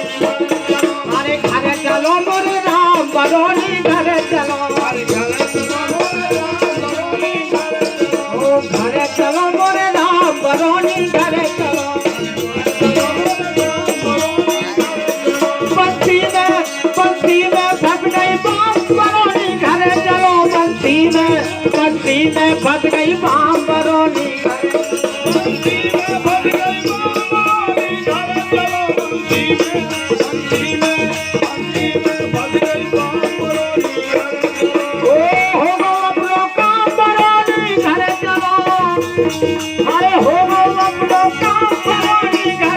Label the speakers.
Speaker 1: अरे घरे चलो मोरे राम बरोनी घरे चलो ओ घरे चलो मोरे राम बरोनी घरे चलो बंसी में फंस गई बाम बरोनी घरे चलो बंसी में फंस गई बाम बरोनी अरे हो गो अपनो काम बरोनी